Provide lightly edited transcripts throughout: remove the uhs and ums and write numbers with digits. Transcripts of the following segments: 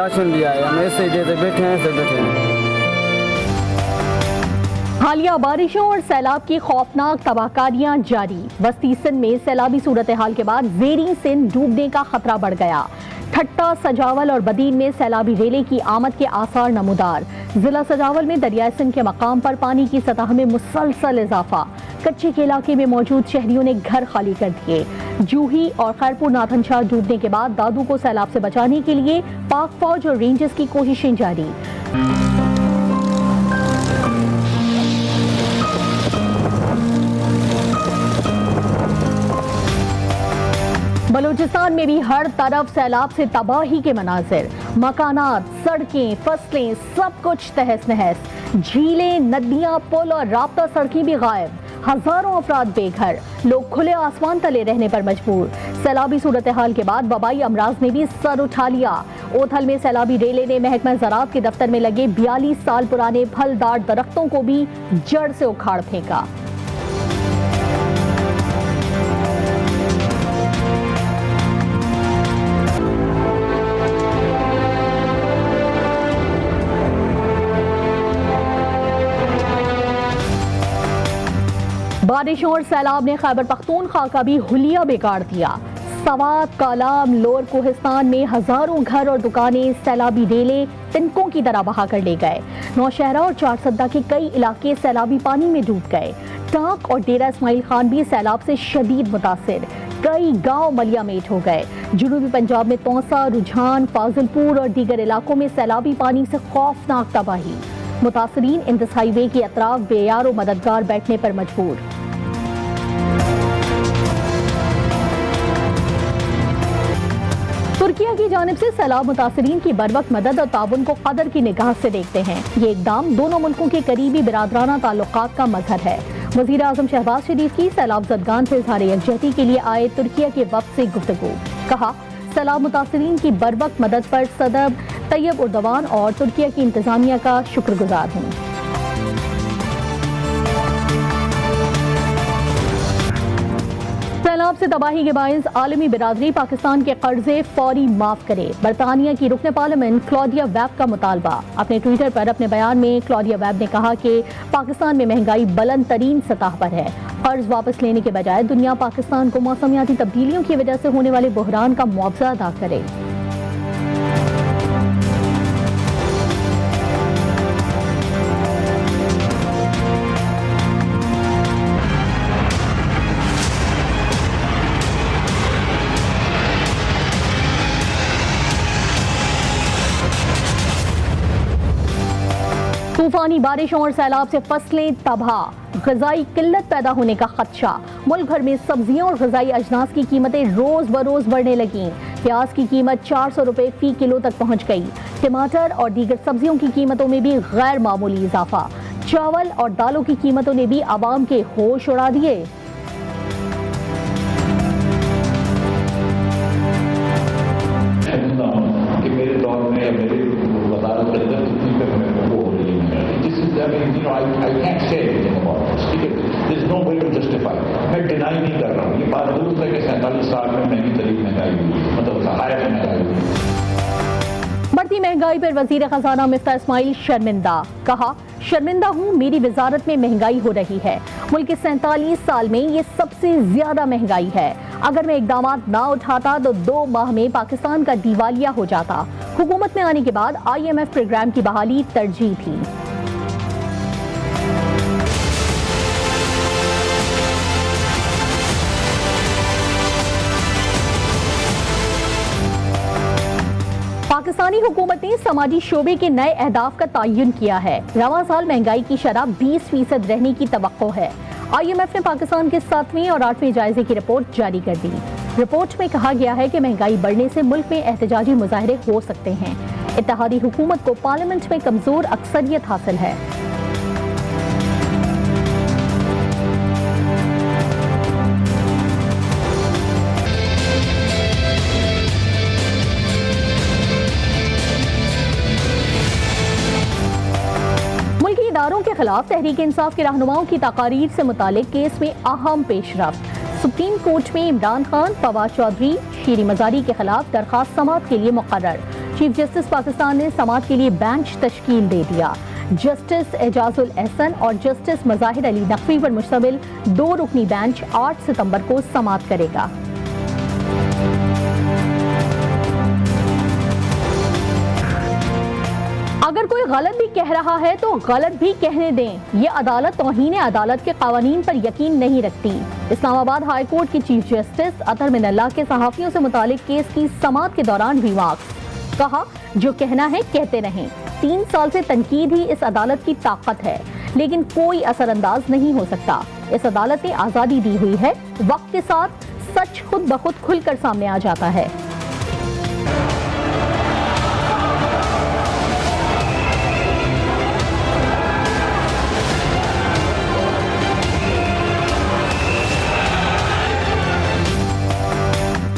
Ration भी आया, हम ऐसे ही देते बैठे हैं, ऐसे बैठे हैं। हालिया बारिशों और सैलाब की खौफनाक तबाहकारियां जारी। बस्ती सिंध में सैलाबी सूरत हाल के बाद ज़ेरी सिंध डूबने का खतरा बढ़ गया। ठट्टा, सजावल और बदीन में सैलाबी रेले की आमद के आसार नमूदार। जिला सजावल में दरियाए सिंध के मकाम पर पानी की सतह में मुसलसल इजाफा। कच्चे के इलाके में मौजूद शहरियों ने घर खाली कर दिए। जूही और खैरपुर नाथनशाह डूबने के बाद दादू को सैलाब से बचाने के लिए पाक फौज और रेंजर्स की कोशिशें जारी। बलूचिस्तान में भी हर तरफ सैलाब से तबाही के मनाजिर। मकानात, सड़कें, फसलें, सब कुछ तहस नहस। झीलें, नदियां, पुल और राब्ता सड़कें भी गायब। हजारों अफराद बेघर, लोग खुले आसमान तले रहने पर मजबूर। सैलाबी सूरत हाल के बाद वबाई अमराज ने भी सर उठा लिया। ओथल में सैलाबी रेले ने महकमा ज़राअत के दफ्तर में लगे 42 साल पुराने फलदार दरख्तों को भी जड़ से उखाड़ फेंका। बारिशों और सैलाब ने खैबर पख्तूनख्वा का भी हुलिया बिगाड़ दिया। सवात, कालाम, लोअर कोहिस्तान में हजारों घर और दुकानें सैलाबी रेले तिनकों की तरह बहा कर ले गए। नौशहरा और चारसद्दा के कई इलाके सैलाबी पानी में डूब गए। टाक और डेरा इस्माइल खान भी सैलाब से शदीद मुतासिर। कई गांव मलियामेट हो गए। जुनूबी पंजाब में तौसा, रुझान, फाजिलपुर और दीगर इलाकों में सैलाबी पानी से खौफनाक तबाही। मुतासरीन इंदस हाईवे के अतराफ बेयार और मददगार बैठने पर मजबूर। तुर्किया की जानिब से सैलाब मुतासरीन की बरवक्त मदद और ताउन को कदर की निगाह से देखते हैं। ये इकदाम दोनों मुल्कों के करीबी बिरादराना ताल्लुकात का मजहर है। वज़ीर आज़म शहबाज शरीफ की सैलाब ज़दगान से इज़हार यकजहती के लिए आए तुर्किया के वफ़द से गुफ्तगू। कहा, सैलाब मुतासरीन की बरवक्त मदद पर सदर तैयब उर्दवान और तुर्किया की इंतजामिया का शुक्रगुजार हूँ। सैलाब से तबाही के बायस आलमी बिरादरी पाकिस्तान के कर्जे फौरी माफ करे। बरतानिया की रुकन पार्लियामेंट क्लॉडिया वेब का मुतालबा। अपने ट्विटर पर अपने बयान में क्लॉडिया वेब ने कहा कि पाकिस्तान में महंगाई बुलंद तरीन सतह पर है। कर्ज वापस लेने के बजाय दुनिया पाकिस्तान को मौसमियाती तब्दीलियों की वजह से होने वाले बहरान का मुआवजा अदा करे। तूफानी बारिशों और सैलाब से फसलें तबाह। ग़िज़ाई किल्लत पैदा होने का खदशा। मुल्क भर में सब्जियों और ग़िज़ाई अजनास की कीमतें रोज बरोज बढ़ने लगीं। प्याज की कीमत 400 रुपए फी किलो तक पहुंच गई। टमाटर और दीगर सब्जियों की कीमतों में भी गैर मामूली इजाफा। चावल और दालों की कीमतों ने भी आवाम के होश उड़ा दिए। I can't say anything about this because there's no way to justify. मैं डिनाई नहीं कर रहा हूँ। ये बात दुरुस्त है कि 47 साल में महंगी तरीक महंगाई हुई, मतलब हायर महंगाई हुई। बढ़ती महंगाई पर वजीर खजाना मिफ्ता इस्माइल शर्मिंदा। कहा, शर्मिंदा हूँ, मेरी वजारत में महंगाई हो रही है। मुल्क के 47 साल में ये सबसे ज्यादा महंगाई है। अगर मैं इकदाम ना उठाता तो 2 माह में पाकिस्तान का दिवालिया हो जाता। हुकूमत में आने के बाद IMF प्रोग्राम की बहाली तरजीह थी। पाकिस्तानी हुकूमत ने समाजी शोबे के नए अहदाफ का तयन किया है। रवां साल महंगाई की शरह 20% रहने की तवक्को है। IMF ने पाकिस्तान के 7वें और 8वें जायजे की रिपोर्ट जारी कर दी। रिपोर्ट में कहा गया है कि महंगाई बढ़ने से मुल्क में एहतजाजी मुजाहरे हो सकते हैं। इत्तेहादी हुकूमत को पार्लियामेंट में कमजोर अक्सरियत हासिल है। इदारों के खिलाफ तहरीक इंसाफ के रहनुमाओं की तकारीर से मुतालिक केस में अहम पेशरफ्त। सुप्रीम कोर्ट में इमरान खान, फवाद चौधरी, शीरी मजारी के खिलाफ दरखास्त समाअत के लिए मुकर्रर। चीफ जस्टिस पाकिस्तान ने समाअत के लिए बेंच तश्कील दे दिया। जस्टिस एजाजुल एहसन और जस्टिस मज़ाहिर अली नकवी पर मुश्तमिल 2 रुकनी बेंच 8 सितंबर को समाअत करेगा। अगर कोई गलत भी कह रहा है तो गलत भी कहने दें। ये अदालत तौहीन अदालत के कानून पर यकीन नहीं रखती। इस्लामाबाद हाई कोर्ट के चीफ जस्टिस अतर मिनल्ला के सहाफियों से मुतालिक केस की समाअत के दौरान रिमार्क्स। कहा, जो कहना है कहते रहें। 3 साल से तनकीद ही इस अदालत की ताकत है, लेकिन कोई असरअंदाज नहीं हो सकता। इस अदालत ने आज़ादी दी हुई है। वक्त के साथ सच खुद ब खुद खुलकर सामने आ जाता है।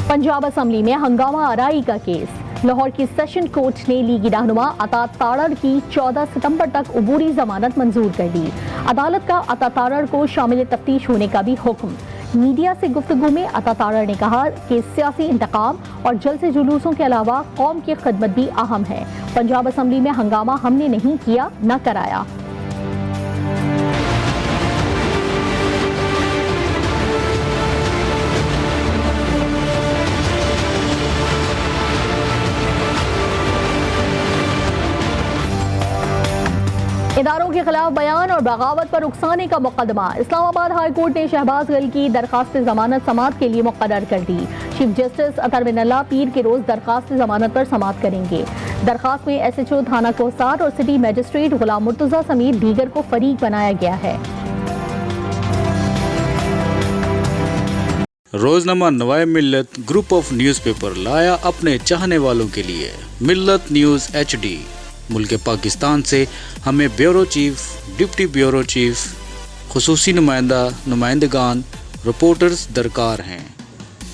पंजाब असम्बली में हंगामा आराई का केस। लाहौर की सेशन कोर्ट ने लीगी रहनुमा अता तारड़ की 14 सितंबर तक उबूरी जमानत मंजूर कर दी। अदालत का अता तारड़ को शामिल तफ्तीश होने का भी हुक्म। मीडिया से गुफ्तगू में अता तारड़ ने कहा कि सियासी इंतकाम और जलसे जुलूसों के अलावा कौम की खिदमत भी अहम है। पंजाब असम्बली में हंगामा हमने नहीं किया, न कराया। इदारों के खिलाफ बयान और बगावत पर उकसाने का मुकदमा। इस्लामाबाद हाई कोर्ट ने शहबाज गिल की दरखास्त जमानत समाअत के लिए मुकर्रर कर दी। चीफ जस्टिस अतर मिनल्ला पीर के रोज दरखास्त जमानत पर समाअत करेंगे। दरखास्त में SHO थाना कोसार और सिटी मजिस्ट्रेट गुलाम मुर्तजा समेत दीगर को फरीक बनाया गया है। रोजनामा नवाए मिल्लत ग्रुप ऑफ न्यूज़पेपर लाया अपने चाहने वालों के लिए मिल्लत न्यूज़ HD। मुल्क पाकिस्तान से हमें bureau chief, deputy bureau chief, खुसूसी नुमाइंदगान, रिपोर्टर्स दरकार हैं।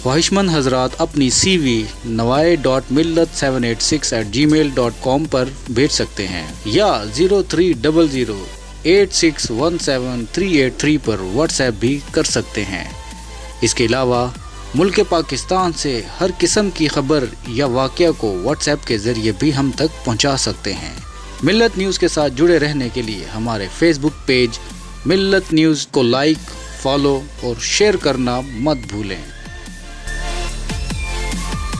ख्वाहिशमंद हजरात अपनी CV nawai.millat786@gmail.com पर भेज सकते हैं या 0300861738 पर व्हाट्सएप भी कर सकते हैं। इसके अलावा मुल्क पाकिस्तान से हर किस्म की खबर या वाक़या को व्हाट्सएप के ज़रिए भी हम तक पहुंचा सकते हैं। मिल्लत न्यूज़ के साथ जुड़े रहने के लिए हमारे फेसबुक पेज मिल्लत न्यूज़ को लाइक, फॉलो और शेयर करना मत भूलें।